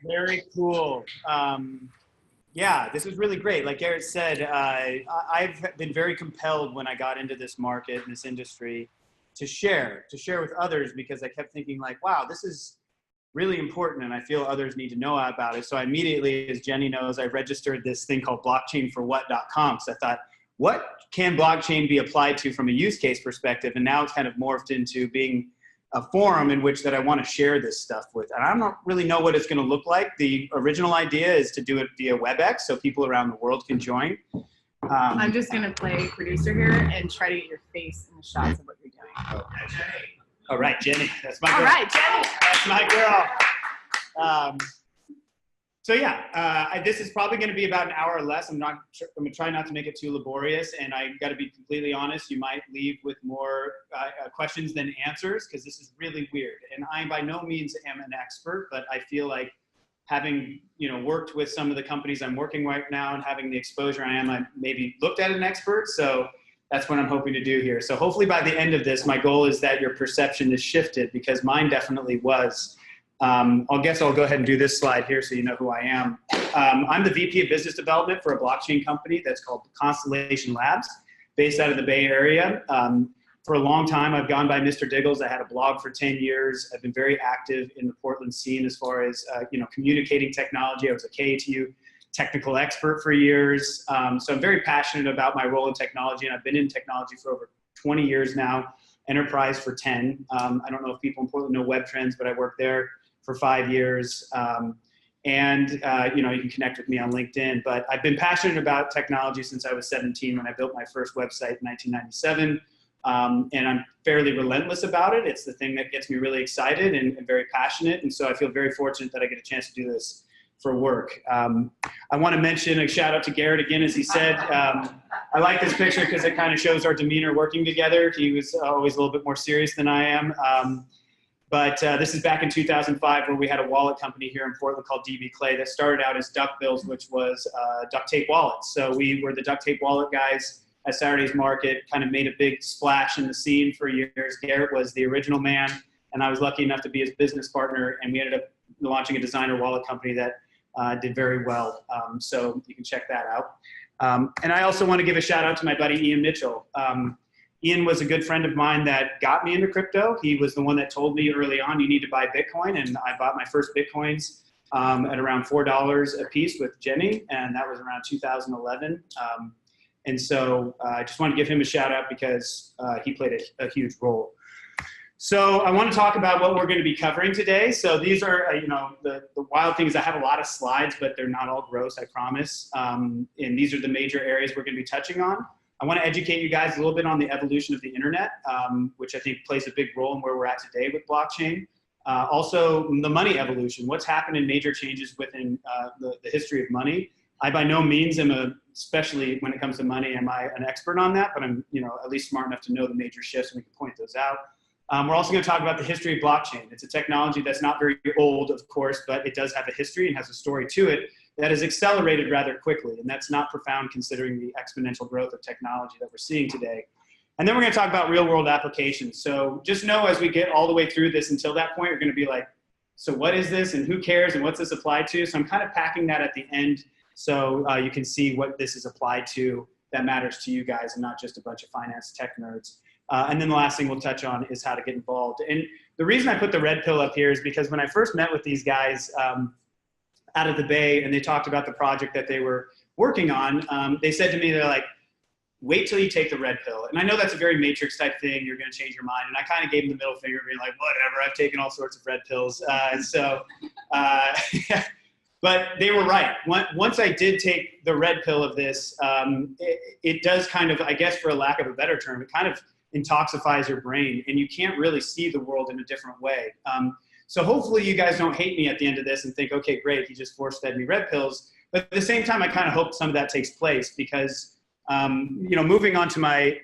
Very cool. Yeah, this is really great. Like Garrett said, I've been very compelled when I got into this market, in this industry, to share with others, because I kept thinking like, wow, this is really important and I feel others need to know about it. So I immediately, as Jenny knows, I registered this thing called blockchainforwhat.com. So I thought, what can blockchain be applied to from a use case perspective? And now it's kind of morphed into being a forum in which that I want to share this stuff with. And I don't really know what it's going to look like. The original idea is to do it via WebEx so people around the world can join. I'm just going to play producer here and try to get your face in the shots of what you're doing. Oh, Jenny. All right, Jenny. That's my girl. All right, Jenny. That's my girl. So yeah, this is probably going to be about an hour or less. I'm going to try not to make it too laborious, and I got to be completely honest. You might leave with more questions than answers, because this is really weird. And I by no means am an expert, but I feel like having worked with some of the companies I'm working right now and having the exposure I maybe looked at an expert. So that's what I'm hoping to do here. So hopefully by the end of this, my goal is that your perception is shifted, because mine definitely was. I'll go ahead and do this slide here so you know who I am. I'm the VP of Business Development for a blockchain company that's called Constellation Labs, based out of the Bay Area. For a long time, I've gone by Mr. Diggles. I had a blog for 10 years. I've been very active in the Portland scene as far as communicating technology. I was a KATU technical expert for years. So I'm very passionate about my role in technology, and I've been in technology for over 20 years now, enterprise for 10. I don't know if people in Portland know Web Trends, but I worked there for 5 years. You can connect with me on LinkedIn, but I've been passionate about technology since I was 17 when I built my first website in 1997. And I'm fairly relentless about it. It's the thing that gets me really excited and very passionate. And so I feel very fortunate that I get a chance to do this for work. I want to mention a shout out to Garrett again, as he said. I like this picture because it kind of shows our demeanor working together. He was always a little bit more serious than I am. But this is back in 2005, where we had a wallet company here in Portland called DB Clay that started out as Duck Bills, which was duct tape wallets. So we were the duct tape wallet guys at Saturday's Market, kind of made a big splash in the scene for years. Garrett was the original man, and I was lucky enough to be his business partner, and we ended up launching a designer wallet company that did very well. So you can check that out. And I also want to give a shout out to my buddy Ian Mitchell. Ian was a good friend of mine that got me into crypto. He was the one that told me early on, you need to buy Bitcoin. And I bought my first Bitcoins at around $4 a piece with Jenny. And that was around 2011. And so I just want to give him a shout out because he played a huge role. So I want to talk about what we're going to be covering today. So these are, the wild things. I have a lot of slides, but they're not all gross, I promise. And these are the major areas we're going to be touching on. I want to educate you guys a little bit on the evolution of the internet, which I think plays a big role in where we're at today with blockchain. Also, the money evolution, what's happened in major changes within the history of money. I by no means am especially when it comes to money, am I an expert on that, but I'm at least smart enough to know the major shifts, and we can point those out. We're also going to talk about the history of blockchain. It's a technology that's not very old, of course, but it does have a history and has a story to it that has accelerated rather quickly. And that's not profound considering the exponential growth of technology that we're seeing today. And then we're going to talk about real world applications. So just know as we get all the way through this until that point, you're going to be like, so what is this and who cares and what's this applied to? So I'm kind of packing that at the end so you can see what this is applied to that matters to you guys and not just a bunch of finance tech nerds. And then the last thing we'll touch on is how to get involved. And the reason I put the red pill up here is because when I first met with these guys out of the Bay and they talked about the project that they were working on, they said to me, they're like, wait till you take the red pill. And I know that's a very matrix type thing. You're going to change your mind. And I kind of gave them the middle finger, being like, whatever, I've taken all sorts of red pills. But they were right. Once I did take the red pill of this, it does kind of, I guess for a lack of a better term, it kind of intoxifies your brain and you can't really see the world in a different way. So hopefully you guys don't hate me at the end of this and think, okay, great, he just force-fed me red pills. But at the same time, I kind of hope some of that takes place because, moving on to my,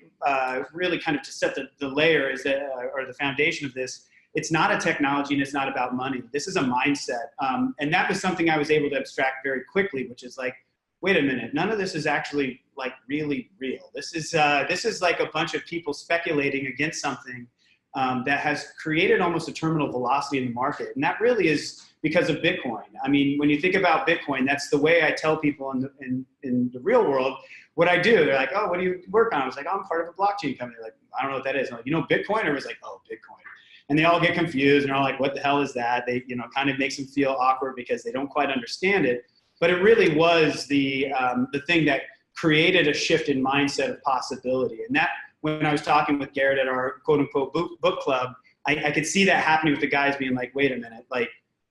really kind of to set the layer is that, or the foundation of this, it's not a technology and it's not about money. This is a mindset. And that was something I was able to abstract very quickly, which is like, wait a minute, none of this is actually like really real. This is like a bunch of people speculating against something that has created almost a terminal velocity in the market. And that really is because of Bitcoin. I mean, when you think about Bitcoin, that's the way I tell people in the real world what I do. They're like, oh, what do you work on? I was like, oh, I'm part of a blockchain company. They're like, I don't know what that is. I'm like, you know, Bitcoin? Or was like, oh, Bitcoin. And they all get confused and are like, what the hell is that? They, you know, kind of makes them feel awkward because they don't quite understand it. But it really was the thing that created a shift in mindset of possibility. And that, when I was talking with Garrett at our quote unquote book club, I could see that happening with the guys being like, wait a minute, like,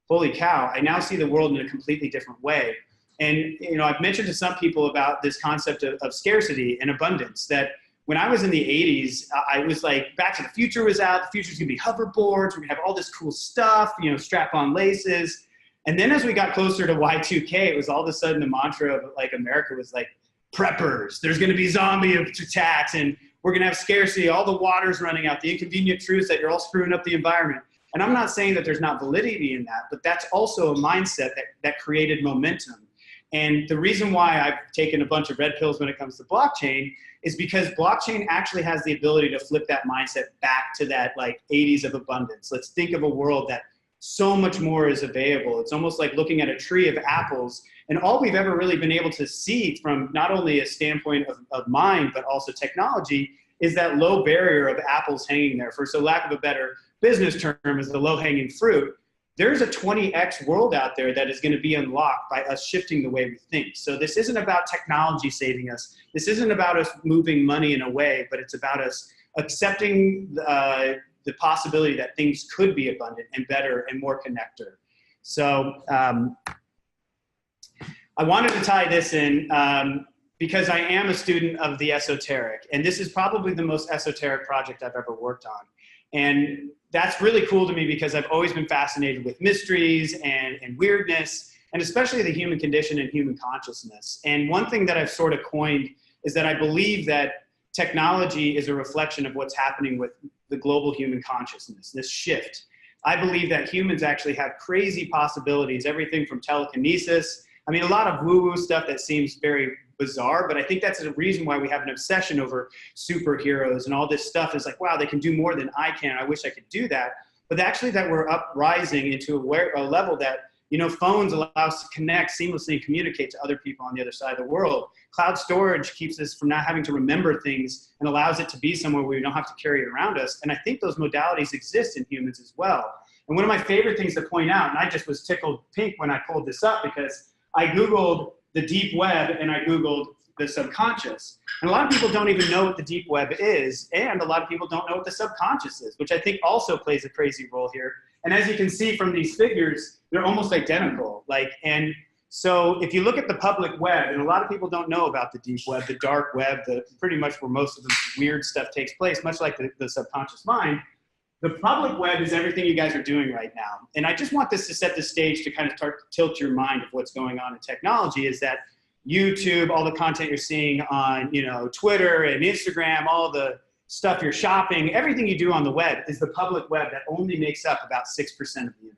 holy cow, I now see the world in a completely different way. And, you know, I've mentioned to some people about this concept of scarcity and abundance, that when I was in the 80s, I was like, Back to the Future was out. The future's gonna be hoverboards. We're gonna have all this cool stuff, you know, strap-on laces. And then as we got closer to Y2K, it was all of a sudden the mantra of like America was like, preppers. There's gonna be zombie attacks, and we're gonna have scarcity. All the water's running out. The inconvenient truths that you're all screwing up the environment. And I'm not saying that there's not validity in that, but that's also a mindset that created momentum. And the reason why I've taken a bunch of red pills when it comes to blockchain is because blockchain actually has the ability to flip that mindset back to that like 80s of abundance. Let's think of a world that so much more is available. It's almost like looking at a tree of apples, and all we've ever really been able to see from not only a standpoint of mind, but also technology, is that low barrier of apples hanging there. For so lack of a better business term, is the low-hanging fruit. There's a 20x world out there that is going to be unlocked by us shifting the way we think. So this isn't about technology saving us. This isn't about us moving money in a way, but it's about us accepting the possibility that things could be abundant and better and more connected. So I wanted to tie this in because I am a student of the esoteric, and this is probably the most esoteric project I've ever worked on. And that's really cool to me because I've always been fascinated with mysteries and weirdness, and especially the human condition and human consciousness. And one thing that I've sort of coined is that I believe that technology is a reflection of what's happening with the global human consciousness, this shift. I believe that humans actually have crazy possibilities, everything from telekinesis. I mean, a lot of woo-woo stuff that seems very bizarre, but I think that's a reason why we have an obsession over superheroes and all this stuff is like, wow, they can do more than I can. I wish I could do that. But actually that we're uprising into a level that, you know, phones allow us to connect seamlessly and communicate to other people on the other side of the world. Cloud storage keeps us from not having to remember things and allows it to be somewhere where we don't have to carry it around us. And I think those modalities exist in humans as well. And one of my favorite things to point out, and I just was tickled pink when I pulled this up because I Googled the deep web and I Googled the subconscious. And a lot of people don't even know what the deep web is, and a lot of people don't know what the subconscious is, which I think also plays a crazy role here. And as you can see from these figures, they're almost identical. And so if you look at the public web, and a lot of people don't know about the deep web, the dark web, pretty much where most of the weird stuff takes place, much like the subconscious mind, the public web is everything you guys are doing right now. And I just want this to set the stage to kind of start to tilt your mind of what's going on in technology, is that YouTube, all the content you're seeing on, you know, Twitter and Instagram, all the stuff you're shopping, everything you do on the web is the public web that only makes up about 6% of the internet.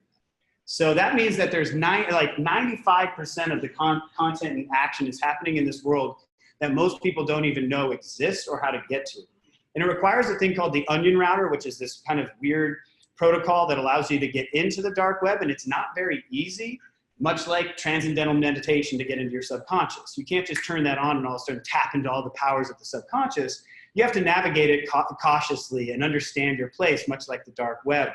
So that means that there's 95% of the content and action is happening in this world that most people don't even know exists or how to get to. And it requires a thing called the onion router, which is this kind of weird protocol that allows you to get into the dark web, and it's not very easy, much like transcendental meditation to get into your subconscious. You can't just turn that on and all of a sudden tap into all the powers of the subconscious. You have to navigate it cautiously and understand your place, much like the dark web.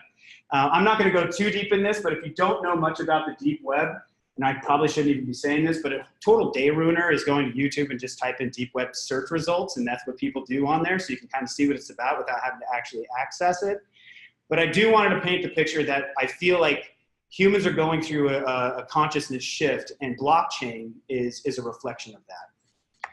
I'm not going to go too deep in this, but if you don't know much about the deep web, and I probably shouldn't even be saying this, but a total day ruiner is going to YouTube and just type in deep web search results, and that's what people do on there, so you can kind of see what it's about without having to actually access it. But I do want to paint the picture that I feel like humans are going through a consciousness shift, and blockchain is a reflection of that.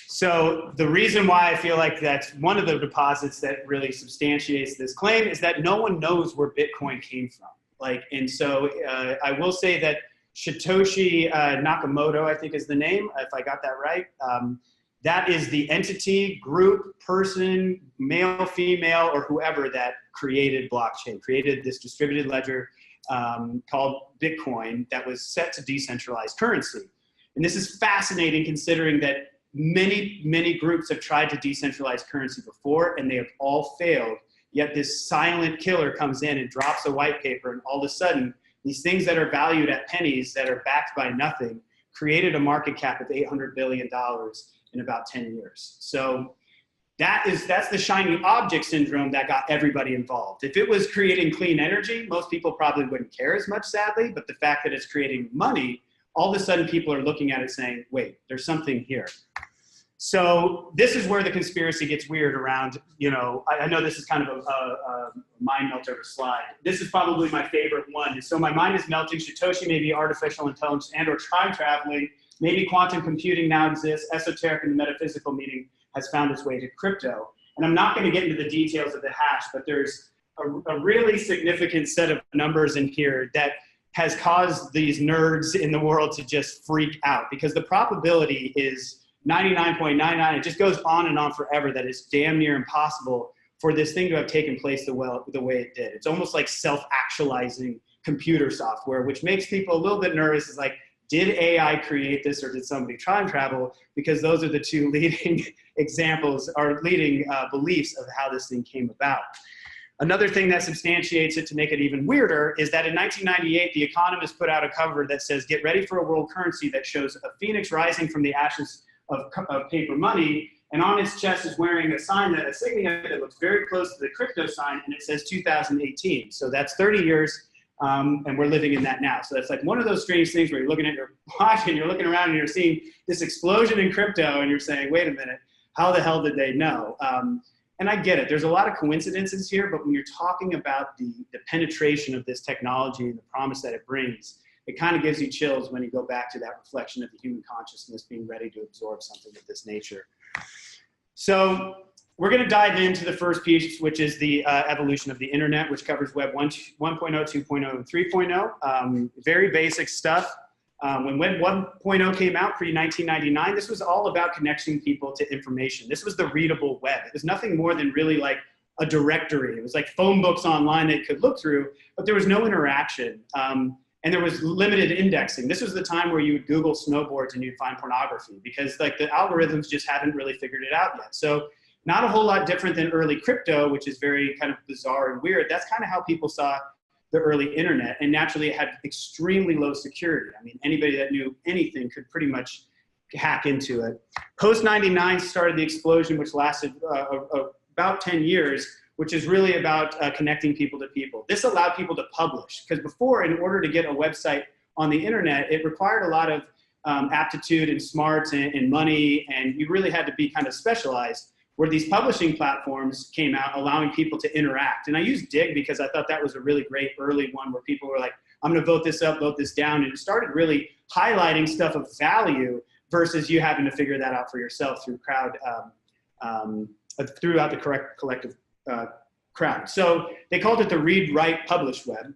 So the reason why I feel like that's one of the deposits that really substantiates this claim is that no one knows where Bitcoin came from. And so I will say that Satoshi Nakamoto, I think is the name, if I got that right. That is the entity, group, person, male, female, or whoever that created blockchain, created this distributed ledger called Bitcoin that was set to decentralized currency. And this is fascinating considering that many groups have tried to decentralize currency before and they have all failed Yet this silent killer comes in and drops a white paper, and all of a sudden, these things that are valued at pennies that are backed by nothing created a market cap of $800 billion in about 10 years. So that's the shiny object syndrome that got everybody involved. If it was creating clean energy, most people probably wouldn't care as much, sadly, but the fact that it's creating money, all of a sudden people are looking at it saying, wait, there's something here. So this is where the conspiracy gets weird around, you know, I know this is kind of a mind melter of a slide. This is probably my favorite one. So my mind is melting. Satoshi may be artificial intelligence and or time traveling. Maybe quantum computing now exists. Esoteric and metaphysical meaning has found its way to crypto. And I'm not going to get into the details of the hash, but there's a really significant set of numbers in here that has caused these nerds in the world to just freak out, because the probability is 99.99. It just goes on and on forever that it's damn near impossible for this thing to have taken place the way it did. It's almost like self-actualizing computer software, which makes people a little bit nervous. It's like, did AI create this or did somebody time travel? Because those are the two leading examples or leading beliefs of how this thing came about. Another thing that substantiates it to make it even weirder is that in 1998, The Economist put out a cover that says, get ready for a world currency that shows a phoenix rising from the ashes of paper money, and on its chest is wearing a signet that looks very close to the crypto sign, and it says 2018. So that's 30 years, and we're living in that now. So that's like one of those strange things where you're looking at your watch and you're looking around and you're seeing this explosion in crypto, and you're saying, wait a minute, how the hell did they know? And I get it. There's a lot of coincidences here, but when you're talking about the penetration of this technology and the promise that it brings, it kind of gives you chills when you go back to that reflection of the human consciousness being ready to absorb something of this nature. So we're going to dive into the first piece, which is the evolution of the internet, which covers Web 1.0, 2.0, and 3.0. Very basic stuff. When Web 1.0 came out, pre-1999, this was all about connecting people to information. This was the readable web. It was nothing more than really like a directory. It was like phone books online that you could look through, but there was no interaction. And there was limited indexing. This was the time where you would Google snowboards and you'd find pornography, because like the algorithms just hadn't really figured it out yet. So not a whole lot different than early crypto, which is very kind of bizarre and weird. That's kind of how people saw the early internet. And naturally it had extremely low security. I mean, anybody that knew anything could pretty much hack into it. Post 99 started the explosion, which lasted about 10 years, which is really about connecting people to people. This allowed people to publish, because before, in order to get a website on the internet, it required a lot of aptitude and smarts and money, and you really had to be kind of specialized, where these publishing platforms came out allowing people to interact. And I used Dig because I thought that was a really great early one where people were like, I'm gonna vote this up, vote this down, and it started really highlighting stuff of value versus you having to figure that out for yourself through throughout the collective crowd. So they called it the read, write, publish web.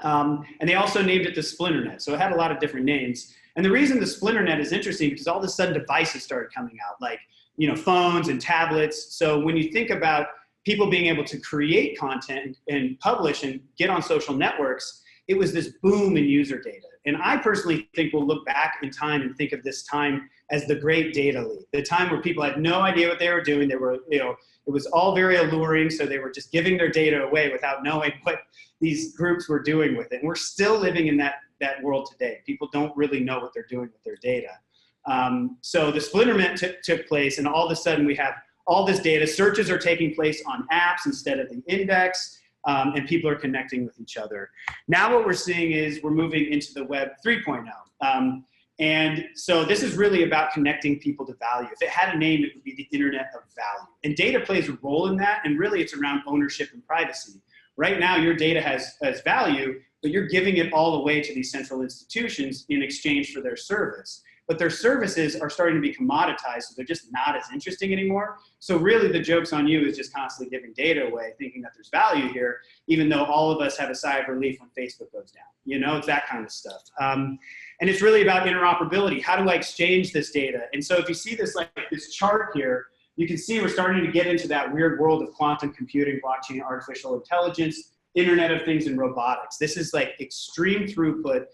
And they also named it the Splinternet. So it had a lot of different names. And the reason the Splinternet is interesting because all of a sudden devices started coming out, like, you know, phones and tablets. So when you think about people being able to create content and publish and get on social networks, it was this boom in user data. And I personally think we'll look back in time and think of this time as the great data leak, the time where people had no idea what they were doing. They were, you know, it was all very alluring, so they were just giving their data away without knowing what these groups were doing with it. And we're still living in that world today. People don't really know what they're doing with their data. So the Splinternet took place, and all of a sudden we have all this data. Searches are taking place on apps instead of the index, and people are connecting with each other. Now what we're seeing is we're moving into the Web 3.0. And so this is really about connecting people to value. If it had a name, it would be the Internet of Value. And data plays a role in that, and really it's around ownership and privacy. Right now, your data has value, but you're giving it all away to these central institutions in exchange for their service. But their services are starting to be commoditized, so they're just not as interesting anymore. So really the joke's on you is just constantly giving data away, thinking that there's value here, even though all of us have a sigh of relief when Facebook goes down. You know, it's that kind of stuff. And it's really about interoperability. How do I exchange this data? And so if you see this, like this chart here, you can see we're starting to get into that weird world of quantum computing, blockchain, artificial intelligence, Internet of Things, and robotics. This is like extreme throughput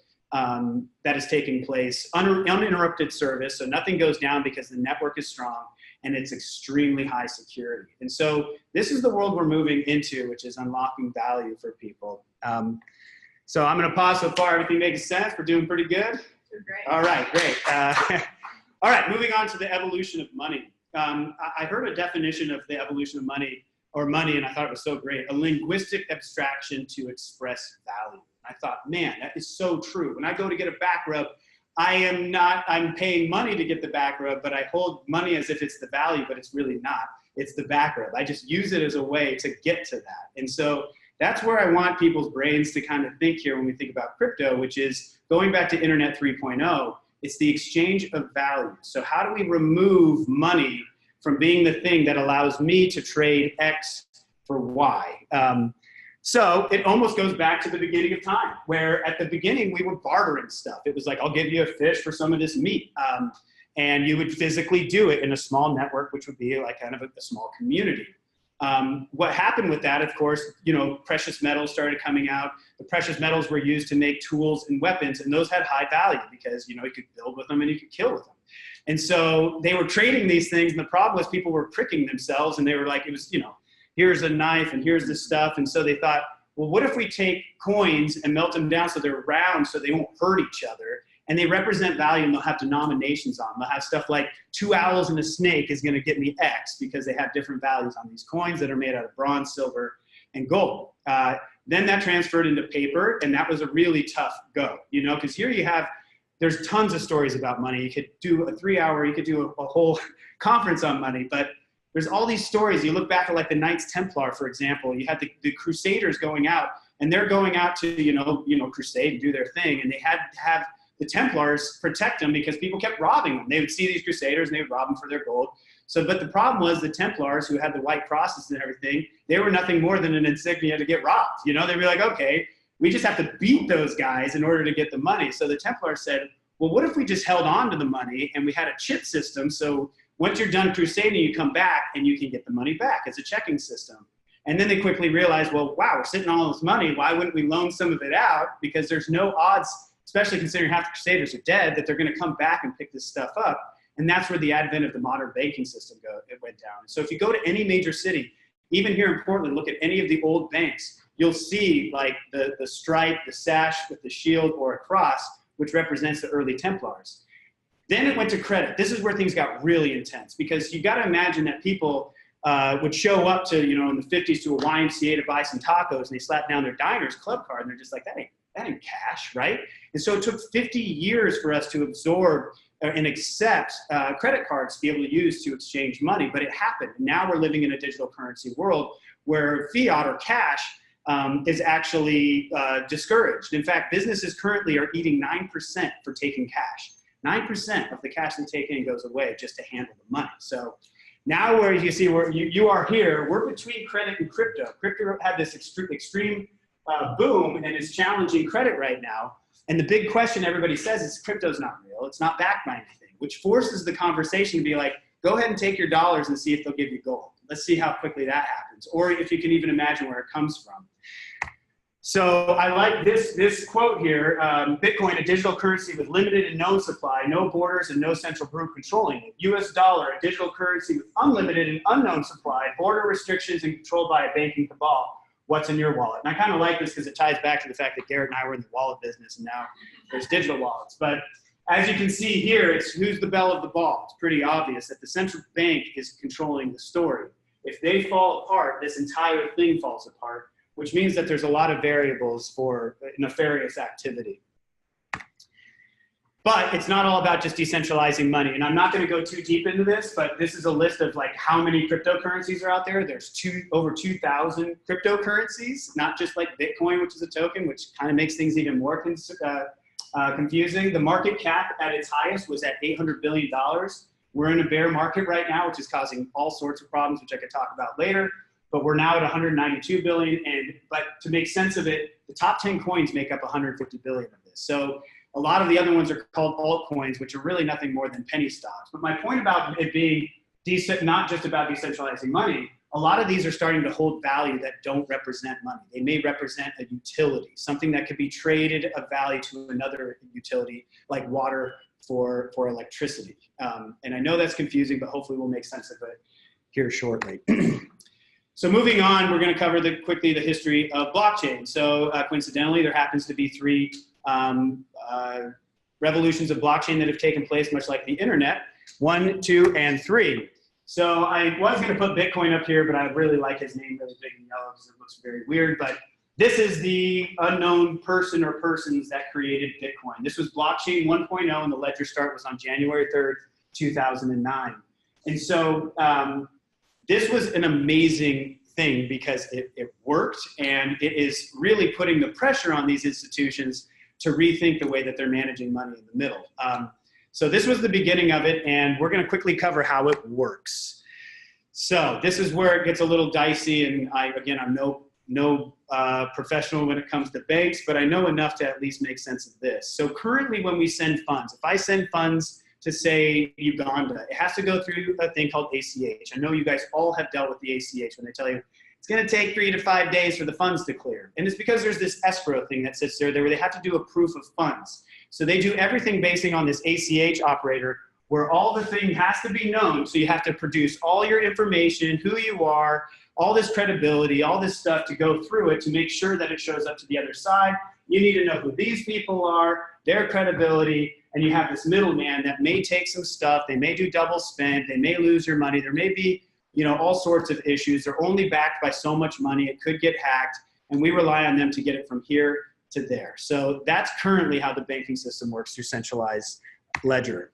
that is taking place, uninterrupted service, so nothing goes down because the network is strong, and it's extremely high security. And so this is the world we're moving into, which is unlocking value for people. So I'm going to pause so far. Everything makes sense? We're doing pretty good? Great. All right, great. All right, moving on to the evolution of money. I heard a definition of the evolution of money, and I thought it was so great. A linguistic abstraction to express value. I thought, man, that is so true. When I go to get a back rub, I'm paying money to get the back rub, but I hold money as if it's the value, but it's really not. It's the back rub. I just use it as a way to get to that. And so that's where I want people's brains to kind of think here when we think about crypto, which is going back to Internet 3.0, it's the exchange of value. So how do we remove money from being the thing that allows me to trade X for Y? So it almost goes back to the beginning of time, where at the beginning we were bartering stuff. It was like, I'll give you a fish for some of this meat. And you would physically do it in a small network, which would be like kind of a small community. What happened with that, of course, precious metals started coming out. The precious metals were used to make tools and weapons, and those had high value because, you could build with them and you could kill with them. And so they were trading these things, and the problem was people were pricking themselves, and they were like, it was, here's a knife and here's this stuff. And so they thought, well, what if we take coins and melt them down so they're round so they won't hurt each other? And they represent value, and they'll have denominations on them. They'll have stuff like 2 owls and a snake is going to get me X because they have different values on these coins that are made out of bronze, silver, and gold. Then that transferred into paper, and that was a really tough go, because here there's tons of stories about money. You could do a 3-hour, you could do a whole conference on money, but there's all these stories. You look back at like the Knights Templar, for example. You had the Crusaders going out, and they're going out to crusade and do their thing, and they had to have the Templars protect them because people kept robbing them. They would see these Crusaders and they would rob them for their gold. But the problem was the Templars, who had the white crosses and everything, they were nothing more than an insignia to get robbed. They'd be like, okay, we just have to beat those guys in order to get the money. So the Templars said, well, what if we just held on to the money and we had a chip system, so once you're done crusading, you come back and you can get the money back as a checking system. And then they quickly realized, well, wow, we're sitting on all this money. Why wouldn't we loan some of it out? Because there's no odds, especially considering half the Crusaders are dead, that they're going to come back and pick this stuff up. And that's where the advent of the modern banking system went down. So if you go to any major city, even here in Portland, look at any of the old banks, you'll see like the stripe, the sash with the shield or a cross, which represents the early Templars. Then it went to credit. This is where things got really intense, because you got to imagine that people would show up to, in the 50s to a YMCA to buy some tacos, and they slap down their diner's club card, and they're just like, that ain't cash, right? And so it took 50 years for us to absorb and accept credit cards to be able to use to exchange money, but it happened. Now we're living in a digital currency world where fiat or cash is actually discouraged. In fact, businesses currently are eating 9% for taking cash. 9% of the cash they take in goes away just to handle the money. So now where you see where you are here, we're between credit and crypto. Crypto had this extreme boom and is challenging credit right now. And the big question everybody says is crypto's not real. It's not backed by anything, which forces the conversation to be like, go ahead and take your dollars and see if they'll give you gold. Let's see how quickly that happens, or if you can even imagine where it comes from. So I like this quote here, Bitcoin, a digital currency with limited and known supply, no borders and no central group controlling it. US dollar, a digital currency with unlimited and unknown supply, border restrictions and controlled by a banking cabal. What's in your wallet? And I kind of like this because it ties back to the fact that Garrett and I were in the wallet business, and now there's digital wallets. But as you can see here, it's who's the belle of the ball. It's pretty obvious that the central bank is controlling the story. If they fall apart, this entire thing falls apart, which means that there's a lot of variables for nefarious activity. But it's not all about just decentralizing money. And I'm not going to go too deep into this, but this is a list of like how many cryptocurrencies are out there. There's over 2,000 cryptocurrencies, not just like Bitcoin, which is a token, which kind of makes things even more confusing. The market cap at its highest was at $800 billion. We're in a bear market right now, which is causing all sorts of problems, which I could talk about later. But we're now at 192 billion. But to make sense of it, the top 10 coins make up 150 billion of this. So a lot of the other ones are called altcoins, which are really nothing more than penny stocks. But my point about it being not just about decentralizing money, a lot of these are starting to hold value that don't represent money. They may represent a utility, something that could be traded of value to another utility, like water for electricity. And I know that's confusing, but hopefully we'll make sense of it here shortly. So moving on, we're going to cover quickly the history of blockchain. So coincidentally, there happens to be three revolutions of blockchain that have taken place, much like the internet: 1, 2, and 3. So I was going to put Bitcoin up here, but I really like his name really big and yellow because it looks very weird. But this is the unknown person or persons that created Bitcoin. This was blockchain 1.0, and the ledger start was on January 3rd, 2009. And so this was an amazing thing because it worked, and it is really putting the pressure on these institutions to rethink the way that they're managing money in the middle. So this was the beginning of it, and we're going to quickly cover how it works. So this is where it gets a little dicey, and I'm no professional when it comes to banks, but I know enough to at least make sense of this. So currently when we send funds, if I send funds to, say, Uganda, it has to go through a thing called ACH. I know you guys all have dealt with the ACH when they tell you it's going to take 3 to 5 days for the funds to clear. And it's because there's this escrow thing that sits there where they have to do a proof of funds. So they do everything basing on this ACH operator where all the thing has to be known. So you have to produce all your information, who you are, all this credibility, all this stuff to go through it to make sure that it shows up to the other side. You need to know who these people are, their credibility, and you have this middleman that may take some stuff, they may do double spend, they may lose your money, there may be, you know, all sorts of issues. They're only backed by so much money, it could get hacked, and we rely on them to get it from here to there. So that's currently how the banking system works through centralized ledger.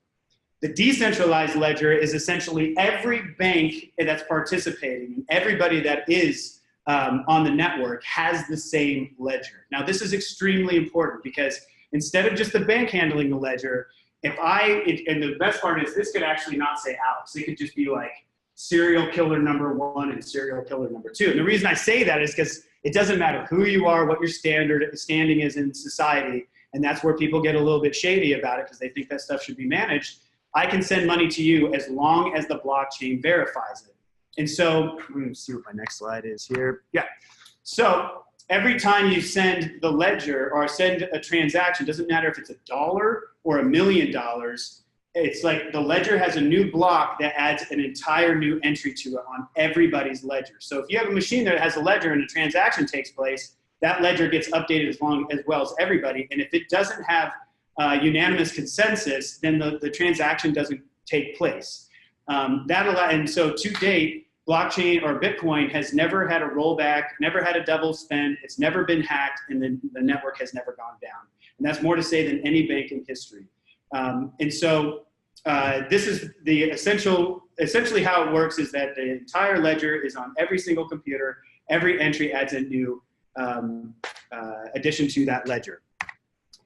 The decentralized ledger is essentially every bank that's participating and everybody that is on the network has the same ledger. Now this is extremely important because instead of just the bank handling the ledger, and the best part is this could actually not say Alex. It could just be like serial killer number 1 and serial killer number 2. And the reason I say that is because it doesn't matter who you are, what your standing is in society, and that's where people get a little bit shady about it because they think that stuff should be managed. I can send money to you as long as the blockchain verifies it. And so, let me see what my next slide is here. Yeah. So every time you send the ledger or send a transaction, doesn't matter if it's $1 or $1 million, it's like the ledger has a new block that adds an entire new entry to it on everybody's ledger. So if you have a machine that has a ledger and a transaction takes place, that ledger gets updated as well as everybody. And if it doesn't have unanimous consensus, then the transaction doesn't take place. And so to date, blockchain or Bitcoin has never had a rollback, never had a double spend, it's never been hacked, and the network has never gone down. And that's more to say than any bank in history. And so this is the essentially how it works is that the entire ledger is on every single computer. Every entry adds a new addition to that ledger.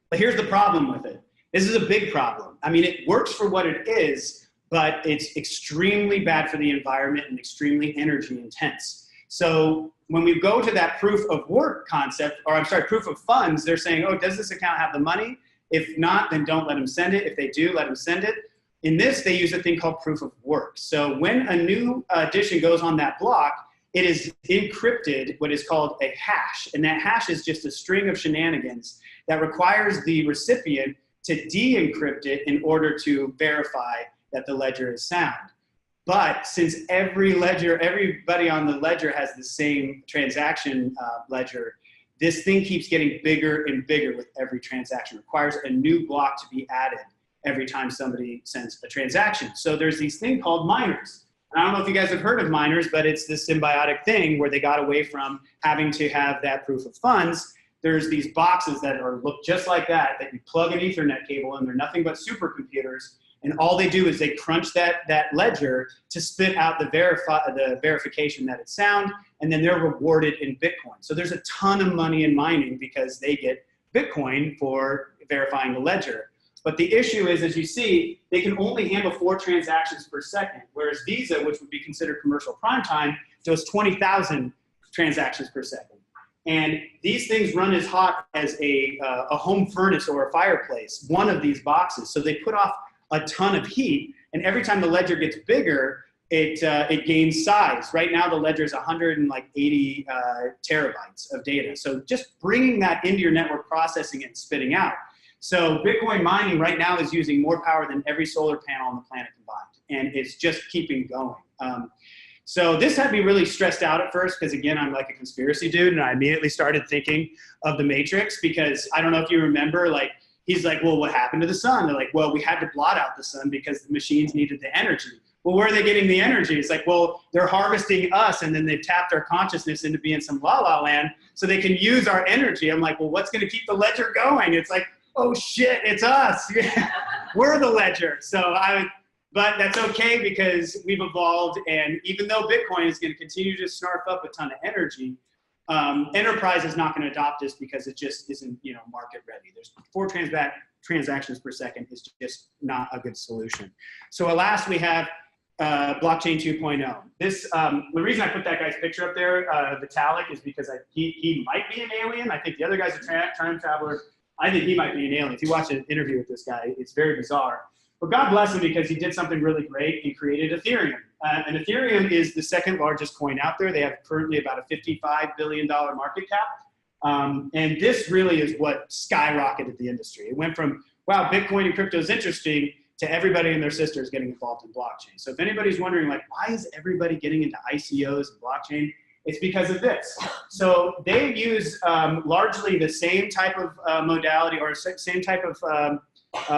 But here's the problem with it. This is a big problem. I mean, it works for what it is, but it's extremely bad for the environment and extremely energy intense. So when we go to that proof of work concept, or I'm sorry, proof of funds, they're saying, oh, does this account have the money? If not, then don't let them send it. If they do, let them send it. In this, they use a thing called proof of work. So when a new addition goes on that block, it is encrypted, what is called a hash. And that hash is just a string of shenanigans that requires the recipient to de-encrypt it in order to verify that the ledger is sound. But since everybody on the ledger has the same transaction ledger, this thing keeps getting bigger and bigger with every transaction. It requires a new block to be added every time somebody sends a transaction. So there's these thing called miners. And I don't know if you guys have heard of miners, but it's this symbiotic thing where they got away from having to have that proof of funds. There's these boxes that look just like that you plug an Ethernet cable in. They're nothing but supercomputers. And all they do is they crunch that ledger to spit out the verification that it's sound, and then they're rewarded in Bitcoin. So there's a ton of money in mining because they get Bitcoin for verifying the ledger. But the issue is, as you see, they can only handle 4 transactions per second, whereas Visa, which would be considered commercial prime time, does 20,000 transactions per second. And these things run as hot as a home furnace or a fireplace, one of these boxes. So they put off a ton of heat, and every time the ledger gets bigger, it gains size. Right now, the ledger is 180 terabytes of data. So just bringing that into your network, processing it and spitting out. So Bitcoin mining right now is using more power than every solar panel on the planet combined, and it's just keeping going. So this had me really stressed out at first because, again, I'm like a conspiracy dude, and I immediately started thinking of the Matrix because I don't know if you remember, like, he's like, well, what happened to the sun? They're like, well, we had to blot out the sun because the machines needed the energy. Well, where are they getting the energy? It's like, well, they're harvesting us, and then they've tapped our consciousness into being some la-la land so they can use our energy. I'm like, well, what's going to keep the ledger going? It's like, oh, shit, it's us. We're the ledger. But that's okay because we've evolved, and even though Bitcoin is going to continue to snarf up a ton of energy, enterprise is not going to adopt this because it just isn't, market ready. There's 4 transactions per second is just not a good solution. So at last we have blockchain 2.0. This, the reason I put that guy's picture up there, Vitalik, is because he might be an alien. I think the other guy's a time traveler. I think he might be an alien. If you watch an interview with this guy, it's very bizarre. But God bless him because he did something really great. He created Ethereum. And Ethereum is the second largest coin out there. They have currently about a $55 billion market cap. And this really is what skyrocketed the industry. It went from, wow, Bitcoin and crypto is interesting, to everybody and their sisters getting involved in blockchain. So if anybody's wondering, like, why is everybody getting into ICOs and blockchain? It's because of this. So they use largely the same type of modality or same type of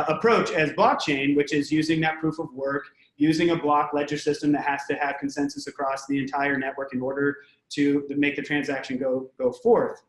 approach as blockchain, which is using that proof of work, using a block ledger system that has to have consensus across the entire network in order to make the transaction go forth.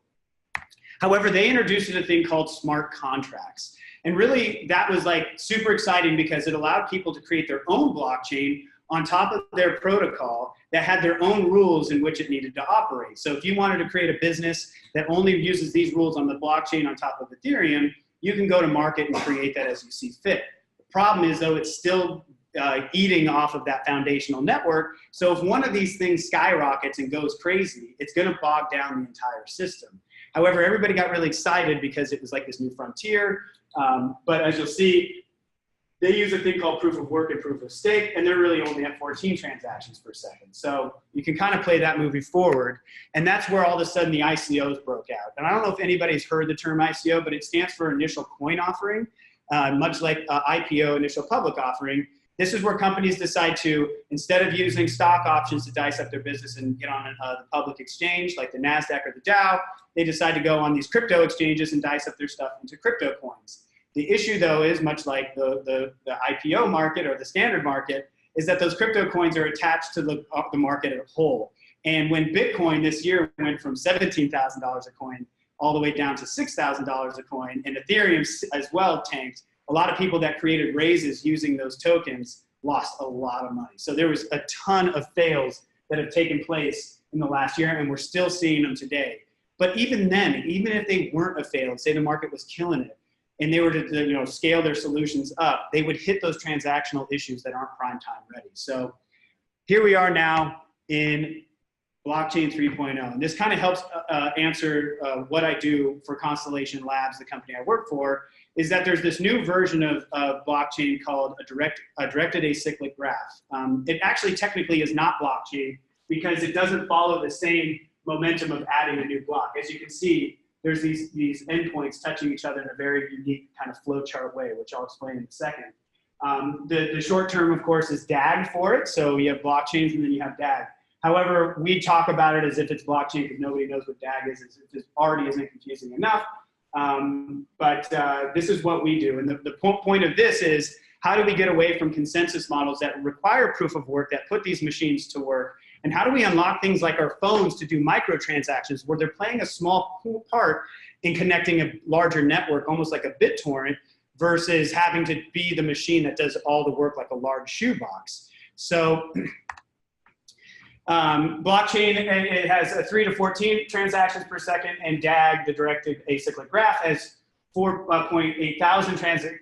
However, they introduced a thing called smart contracts. And really, that was like super exciting because it allowed people to create their own blockchain on top of their protocol that had their own rules in which it needed to operate. So if you wanted to create a business that only uses these rules on the blockchain on top of Ethereum, you can go to market and create that as you see fit. The problem is, though, it's still eating off of that foundational network. So if one of these things skyrockets and goes crazy, it's going to bog down the entire system. However, everybody got really excited because it was like this new frontier. But as you'll see, they use a thing called proof of work and proof of stake, and they're really only at 14 transactions per second. So you can kind of play that movie forward, and that's where all of a sudden the ICOs broke out. And I don't know if anybody's heard the term ICO, but it stands for initial coin offering, much like IPO, initial public offering. This is where companies decide to, instead of using stock options to dice up their business and get on the public exchange like the NASDAQ or the Dow, they decide to go on these crypto exchanges and dice up their stuff into crypto coins. The issue, though, is much like the IPO market or the standard market, is that those crypto coins are attached to the market as a whole. And when Bitcoin this year went from $17,000 a coin all the way down to $6,000 a coin, and Ethereum as well tanked, a lot of people that created raises using those tokens lost a lot of money. So there was a ton of fails that have taken place in the last year, and we're still seeing them today. But even then, even if they weren't a fail, say the market was killing it, and they were to scale their solutions up, they would hit those transactional issues that aren't prime time ready. So here we are now in blockchain 3.0. And this kind of helps answer what I do for Constellation Labs, the company I work for, is that there's this new version of blockchain called a directed acyclic graph. It actually technically is not blockchain because it doesn't follow the same momentum of adding a new block. As you can see, there's these endpoints touching each other in a very unique kind of flowchart way, which I'll explain in a second. The short term, of course, is DAG for it. So you have blockchains and then you have DAG. However, we talk about it as if it's blockchain because nobody knows what DAG is. It already isn't confusing enough. But this is what we do. And the point of this is, how do we get away from consensus models that require proof of work, that put these machines to work? And how do we unlock things like our phones to do microtransactions where they're playing a small part in connecting a larger network, almost like a BitTorrent, versus having to be the machine that does all the work like a large shoebox? So blockchain, it has a 3 to 14 transactions per second, and DAG, the directed acyclic graph, has 4.8 thousand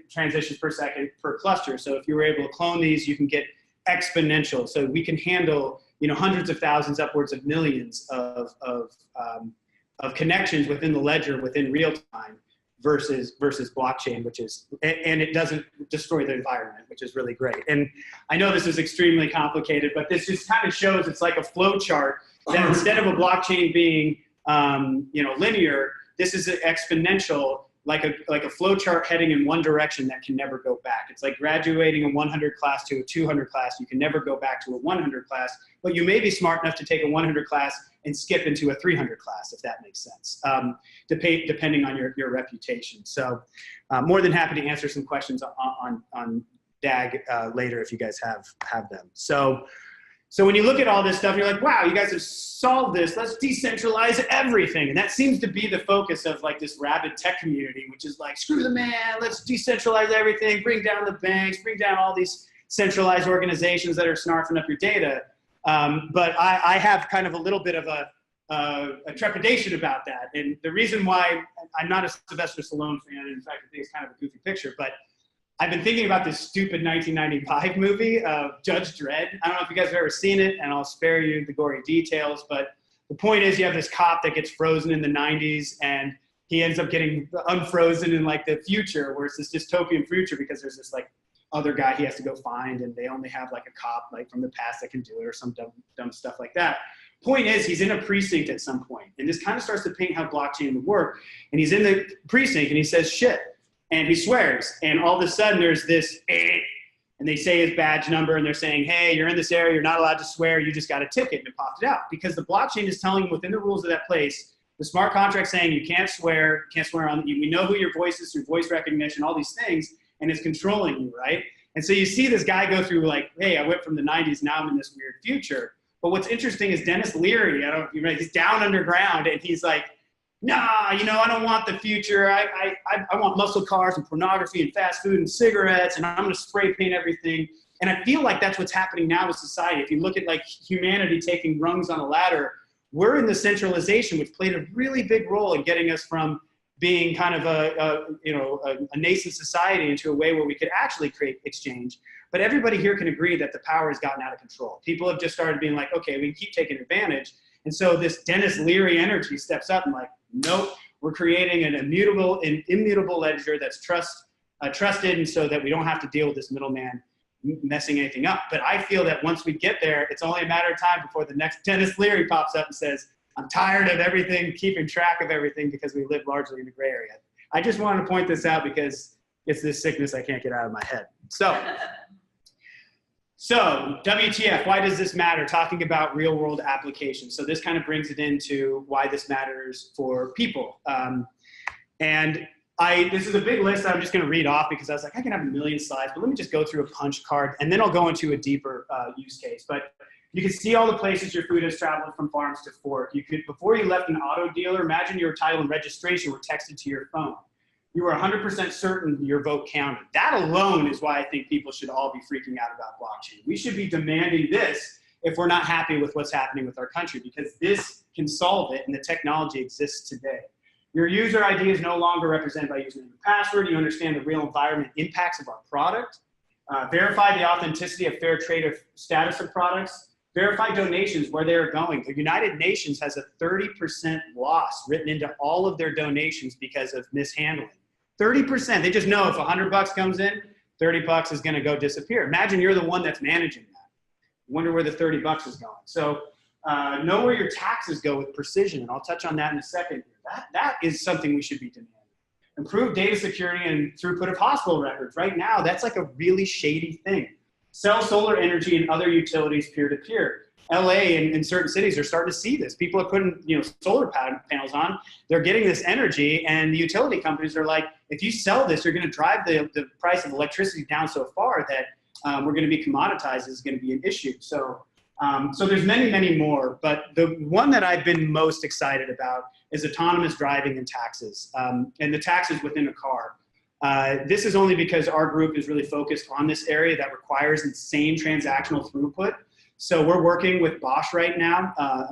transitions per second per cluster. So if you were able to clone these, you can get exponential. So we can handle hundreds of thousands, upwards of millions of connections within the ledger within real time versus blockchain, which is, and it doesn't destroy the environment, which is really great. And I know this is extremely complicated, but this just kind of shows it's like a flow chart that instead of a blockchain being linear, this is an exponential like a flow chart heading in one direction that can never go back. It's like graduating a 100 class to a 200 class. You can never go back to a 100 class, but you may be smart enough to take a 100 class and skip into a 300 class, if that makes sense, depending on your reputation. So more than happy to answer some questions on DAG later if you guys have them. So when you look at all this stuff, you're like, wow, you guys have solved this. Let's decentralize everything. And that seems to be the focus of like this rabid tech community, which is like, screw the man, let's decentralize everything, bring down the banks, bring down all these centralized organizations that are snarfing up your data. But I have kind of a little bit of a trepidation about that. And the reason why I'm not a Sylvester Stallone fan, in fact, I think it's kind of a goofy picture, but I've been thinking about this stupid 1995 movie, Judge Dredd. I don't know if you guys have ever seen it, and I'll spare you the gory details, but the point is you have this cop that gets frozen in the 90s, and he ends up getting unfrozen in like the future, where it's this dystopian future because there's this like other guy he has to go find, and they only have like a cop like from the past that can do it or some dumb stuff like that. Point is, he's in a precinct at some point, and this kind of starts to paint how blockchain would work, and he's in the precinct, and he says, shit. And he swears, and all of a sudden there's this, and they say his badge number, and they're saying, hey, you're in this area, you're not allowed to swear, you just got a ticket, and it popped it out. Because the blockchain is telling you within the rules of that place, the smart contract saying you can't swear on, we know who your voice is through voice recognition, all these things, and it's controlling you, right? And so you see this guy go through like, hey, I went from the 90s, now I'm in this weird future. But what's interesting is Dennis Leary, I don't know if you remember, he's down underground, and he's like, nah, you know, I don't want the future. I want muscle cars and pornography and fast food and cigarettes, and I'm going to spray paint everything. And I feel like that's what's happening now with society. If you look at like humanity taking rungs on a ladder, we're in the centralization, which played a really big role in getting us from being kind of a nascent society into a way where we could actually create exchange. But everybody here can agree that the power has gotten out of control. People have just started being like, okay, we can keep taking advantage. And so this Dennis Leary energy steps up and like, nope, we're creating an immutable ledger that's trusted, and so that we don't have to deal with this middleman messing anything up. But I feel that once we get there, it's only a matter of time before the next Dennis Leary pops up and says, I'm tired of everything, keeping track of everything, because we live largely in the gray area. I just wanted to point this out because it's this sickness I can't get out of my head. So WTF, why does this matter? Talking about real world applications. So this kind of brings it into why this matters for people. This is a big list I'm just gonna read off because I was like, I can have a million slides, but let me just go through a punch card and then I'll go into a deeper use case. But you can see all the places your food has traveled from farms to fork. You could, before you left an auto dealer, imagine your title and registration were texted to your phone. You were 100% certain your vote counted. That alone is why I think people should all be freaking out about blockchain. We should be demanding this if we're not happy with what's happening with our country, because this can solve it and the technology exists today. Your user ID is no longer represented by username and password. You understand the real environment impacts of our product. Verify the authenticity of fair trade status of products. Verify donations, where they're going. The United Nations has a 30% loss written into all of their donations because of mishandling. 30%, they just know if $100 comes in, 30 bucks is gonna go disappear. Imagine you're the one that's managing that. Wonder where the 30 bucks is going. So know where your taxes go with precision, and I'll touch on that in a second. That is something we should be demanding. Improve data security and throughput of hospital records. Right now, that's like a really shady thing. Sell solar energy and other utilities peer-to-peer. LA and certain cities are starting to see this. People are putting solar panels on. They're getting this energy, and the utility companies are like, if you sell this, you're going to drive the price of electricity down so far that we're going to be commoditized. Is going to be an issue. So there's many, many more. But the one that I've been most excited about is autonomous driving and taxes, and the taxes within a car. This is only because our group is really focused on this area that requires insane transactional throughput. So we're working with Bosch right now, a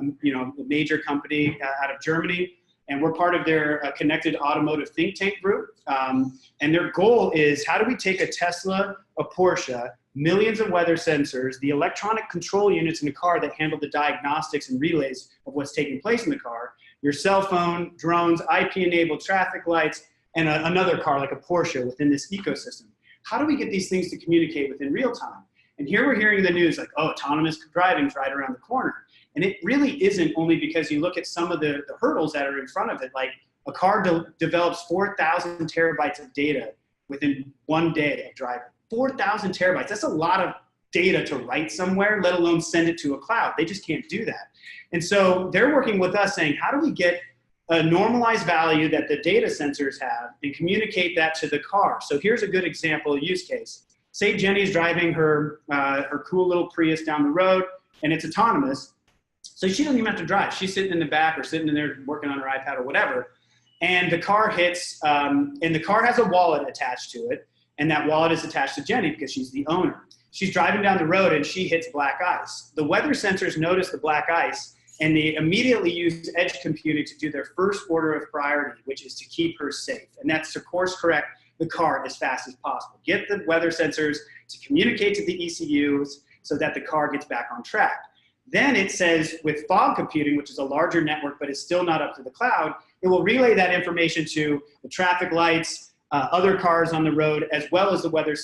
major company out of Germany, and we're part of their connected automotive think tank group. And their goal is, how do we take a Tesla, a Porsche, millions of weather sensors, the electronic control units in the car that handle the diagnostics and relays of what's taking place in the car, your cell phone, drones, IP-enabled traffic lights, and another car like a Porsche within this ecosystem. How do we get these things to communicate within real time? And here we're hearing the news like, oh, autonomous driving is right around the corner. And it really isn't, only because you look at some of the hurdles that are in front of it. Like, A car develops 4,000 terabytes of data within 1 day of driving. 4,000 terabytes, that's a lot of data to write somewhere, let alone send it to a cloud. They just can't do that. And so they're working with us saying, how do we get a normalized value that the data sensors have and communicate that to the car? So here's a good example use case. Say Jenny's driving her cool little Prius down the road and it's autonomous. So she doesn't even have to drive. She's sitting in the back or sitting in there working on her iPad or whatever. And the car hits, and the car has a wallet attached to it. And that wallet is attached to Jenny because she's the owner. She's driving down the road and she hits black ice. The weather sensors notice the black ice and they immediately use edge computing to do their first order of priority, which is to keep her safe. And that's to course correct the car as fast as possible. Get the weather sensors to communicate to the ECUs so that the car gets back on track. Then it says with fog computing, which is a larger network but is still not up to the cloud, it will relay that information to the traffic lights, other cars on the road, as well as the weather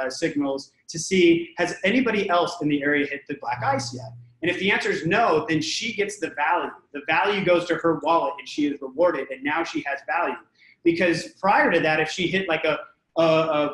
signals to see, has anybody else in the area hit the black ice yet? And if the answer is no, then she gets the value. The value goes to her wallet and she is rewarded, and now she has value. Because prior to that, if she hit like a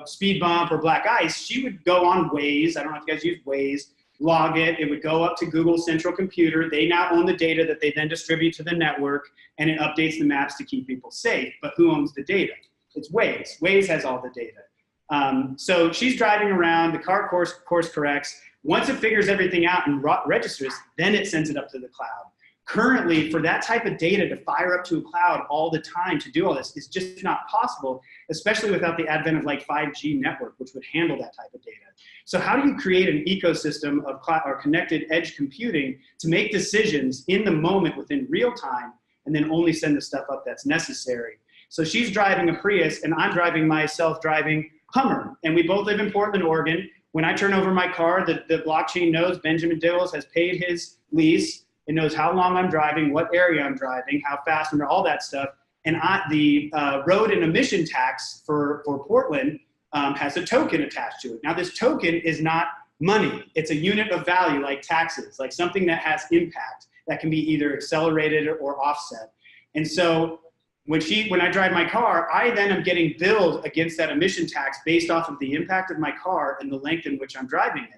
speed bump or black ice, she would go on Waze. I don't know if you guys use Waze. Log it. It would go up to Google's central computer. They now own the data that they then distribute to the network, and it updates the maps to keep people safe. But who owns the data? It's Waze. Waze has all the data. So she's driving around. The car course corrects. Once it figures everything out and registers, then it sends it up to the cloud. Currently, for that type of data to fire up to a cloud all the time to do all this is just not possible, especially without the advent of like 5G network, which would handle that type of data. So how do you create an ecosystem of cloud or connected edge computing to make decisions in the moment within real time and then only send the stuff up that's necessary? So she's driving a Prius and I'm driving my self-driving Hummer, and we both live in Portland, Oregon. When I turn over my car, the blockchain knows Benjamin Diggles has paid his lease. It knows how long I'm driving, what area I'm driving, how fast, and all that stuff. And the road and emission tax for Portland has a token attached to it. Now, this token is not money. It's a unit of value like taxes, like something that has impact that can be either accelerated or offset. And so when I drive my car, I then am getting billed against that emission tax based off of the impact of my car and the length in which I'm driving it.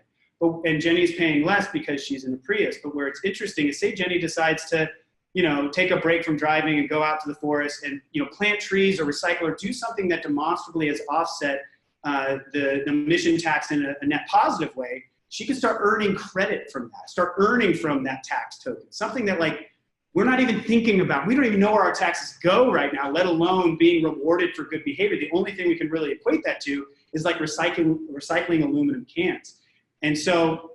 And Jenny's paying less because she's in a Prius. But where it's interesting is, say Jenny decides to, take a break from driving and go out to the forest and, plant trees or recycle or do something that demonstrably has offset the emission tax in a net positive way. She can start earning credit from that, start earning from that tax token, something that we're not even thinking about. We don't even know where our taxes go right now, let alone being rewarded for good behavior. The only thing we can really equate that to is like recycling aluminum cans. And so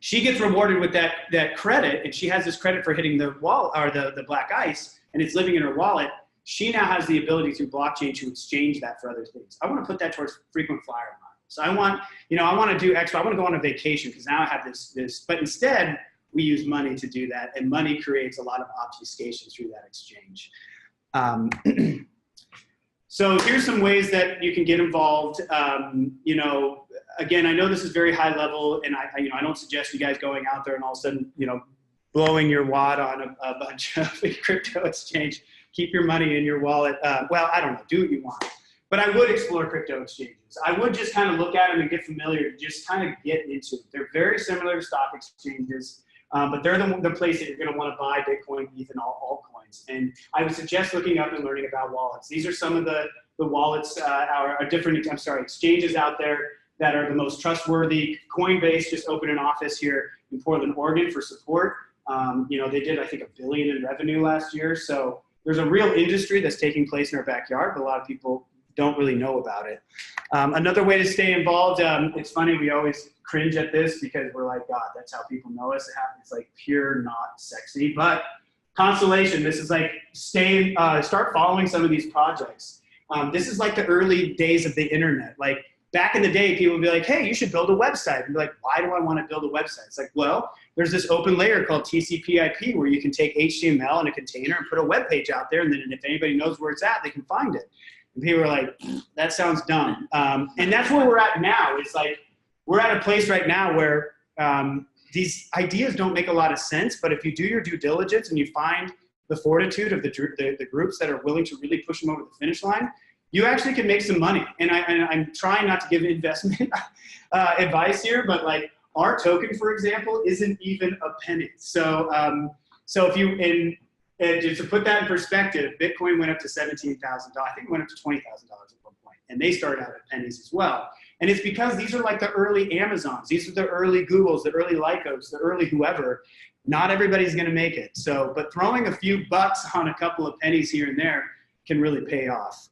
she gets rewarded with that credit, and she has this credit for hitting the wall or the black ice, and it's living in her wallet. She now has the ability through blockchain to exchange that for other things. I want to put that towards frequent flyer miles. So I want to do extra. I want to go on a vacation because now I have this. But instead, we use money to do that, and money creates a lot of obfuscation through that exchange. So here's some ways that you can get involved. Again, I know this is very high level, and I don't suggest you guys going out there and all of a sudden, blowing your wad on a bunch of crypto exchange. Keep your money in your wallet. Well, I don't know, do what you want. But I would explore crypto exchanges. I would just kind of look at them and get familiar, just kind of get into it. They're very similar to stock exchanges, but they're the place that you're going to want to buy Bitcoin, ETH, and all altcoins. And I would suggest looking up and learning about wallets. These are some of the wallets, exchanges out there that are the most trustworthy. Coinbase just opened an office here in Portland, Oregon for support. They did, I think, $1 billion in revenue last year. So there's a real industry that's taking place in our backyard, but a lot of people don't really know about it. Another way to stay involved, it's funny, we always cringe at this because we're like, God, that's how people know us. It's like pure not sexy. But Constellation, this is like start following some of these projects. This is like the early days of the internet. Like back in the day, people would be like, hey, you should build a website. And be like, why do I want to build a website? It's like, well, there's this open layer called TCP/IP where you can take HTML in a container and put a web page out there. And then if anybody knows where it's at, they can find it. And people are like, that sounds dumb. And that's where we're at now. It's like, we're at a place right now where these ideas don't make a lot of sense, but if you do your due diligence and you find the fortitude of the groups that are willing to really push them over the finish line, you actually can make some money. And I'm trying not to give investment advice here, but like our token, for example, isn't even a penny. So, so if you, just to put that in perspective, Bitcoin went up to $17,000. I think it went up to $20,000 at one point, and they started out at pennies as well. And it's because these are like the early Amazons. These are the early Googles, the early Lycos, the early whoever. Not everybody's going to make it. So, but throwing a few bucks on a couple of pennies here and there can really pay off.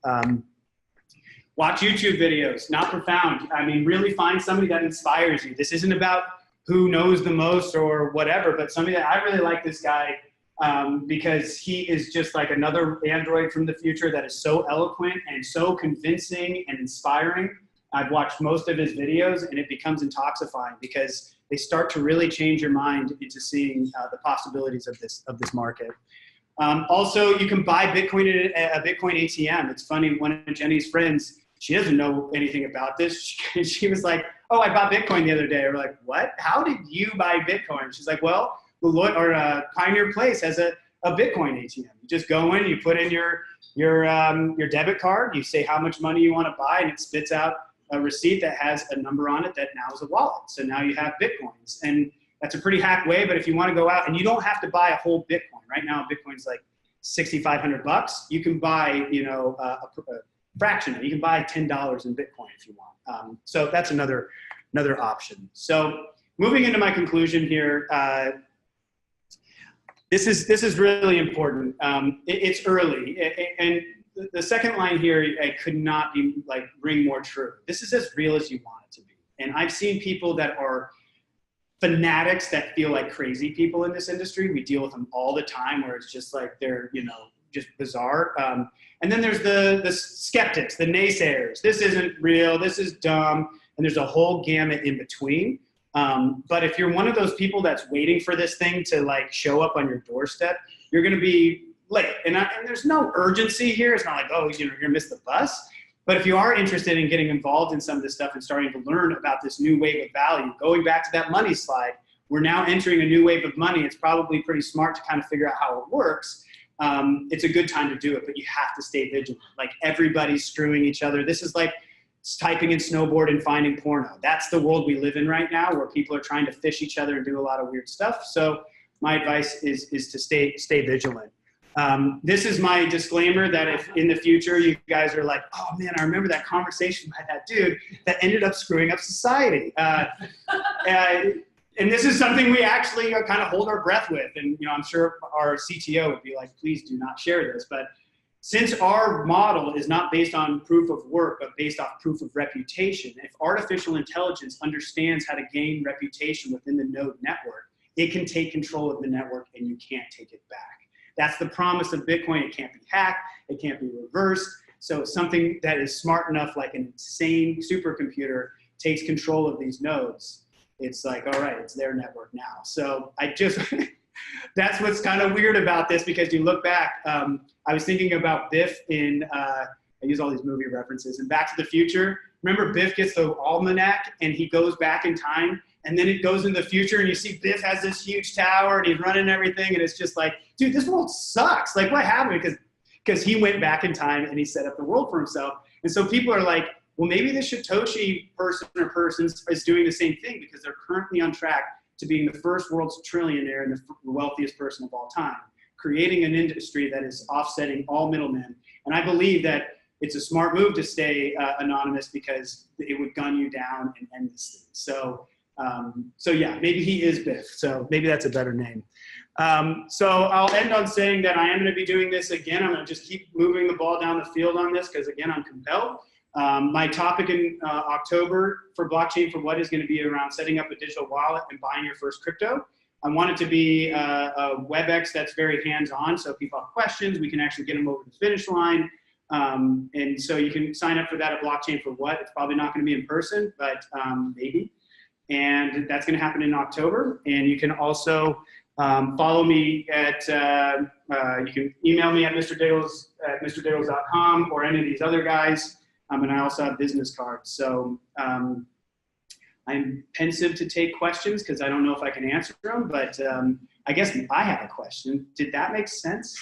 Watch YouTube videos, not profound. I mean, really find somebody that inspires you. This isn't about who knows the most or whatever, but somebody that I really like this guy because he is just like another android from the future that is so eloquent and so convincing and inspiring. I've watched most of his videos and it becomes intoxifying because they start to really change your mind into seeing the possibilities of this market. Also, you can buy Bitcoin at a Bitcoin ATM. It's funny, one of Jenny's friends, she doesn't know anything about this. She was like, oh, I bought Bitcoin the other day. We're like, what? How did you buy Bitcoin? She's like, well, Pioneer Place has a Bitcoin ATM. You just go in, you put in your debit card, you say how much money you want to buy, and it spits out a receipt that has a number on it that now is a wallet. So now you have Bitcoins. And that's a pretty hack way, but if you want to go out, and you don't have to buy a whole Bitcoin. Right now, Bitcoin's like $6,500. You can buy, you know, a fraction. You can buy $10 in Bitcoin if you want. So that's another option. So moving into my conclusion here, this is really important. It's early, and the second line here, I could not be like ring more true. This is as real as you want it to be. And I've seen people that are fanatics that feel like crazy people in this industry. We deal with them all the time where it's just like they're, you know, just bizarre. And then there's the skeptics, the naysayers. This isn't real, this is dumb. And there's a whole gamut in between. But if you're one of those people that's waiting for this thing to like show up on your doorstep, you're gonna be late. And there's no urgency here. It's not like, oh, you know, you're gonna miss the bus. But if you are interested in getting involved in some of this stuff and starting to learn about this new wave of value, going back to that money slide, we're now entering a new wave of money. It's probably pretty smart to kind of figure out how it works. It's a good time to do it, but you have to stay vigilant. Like everybody's screwing each other. This is like typing in snowboard and finding porno. That's the world we live in right now, where people are trying to fish each other and do a lot of weird stuff. So my advice is to stay vigilant. This is my disclaimer that if in the future you guys are like, oh man, I remember that conversation by that dude that ended up screwing up society. And this is something we actually kind of hold our breath with. And you know, I'm sure our CTO would be like, please do not share this. But since our model is not based on proof of work, but based off proof of reputation, if artificial intelligence understands how to gain reputation within the node network, it can take control of the network and you can't take it back. That's the promise of Bitcoin. It can't be hacked. It can't be reversed. So something that is smart enough, like an insane supercomputer, takes control of these nodes. It's like, all right, it's their network now. So I just, that's what's kind of weird about this, because you look back, I was thinking about Biff in, I use all these movie references, in Back to the Future. Remember Biff gets the almanac and he goes back in time, and then it goes in the future and you see Biff has this huge tower and he's running everything, and it's just like, dude, this world sucks. Like, what happened? Because he went back in time and he set up the world for himself. And so people are like, well, maybe the Satoshi person or persons is doing the same thing, because they're currently on track to being the first world's trillionaire and the wealthiest person of all time, creating an industry that is offsetting all middlemen. And I believe that it's a smart move to stay anonymous, because it would gun you down and end this thing. So, so yeah, maybe he is Biff. So maybe that's a better name. So I'll end on saying that I am going to be doing this again. I'm going to just keep moving the ball down the field on this, because again, I'm compelled. My topic in October for Blockchain for What is going to be around setting up a digital wallet and buying your first crypto. I want it to be a WebEx that's very hands-on, so if people have questions, we can actually get them over the finish line. And so you can sign up for that at Blockchain for What. It's probably not going to be in person, but maybe. And that's going to happen in October. And you can also follow me at, you can email me at mrdiggles@mrdiggles.com or any of these other guys. And I also have business cards. So I'm pensive to take questions because I don't know if I can answer them, but I guess I have a question. Did that make sense?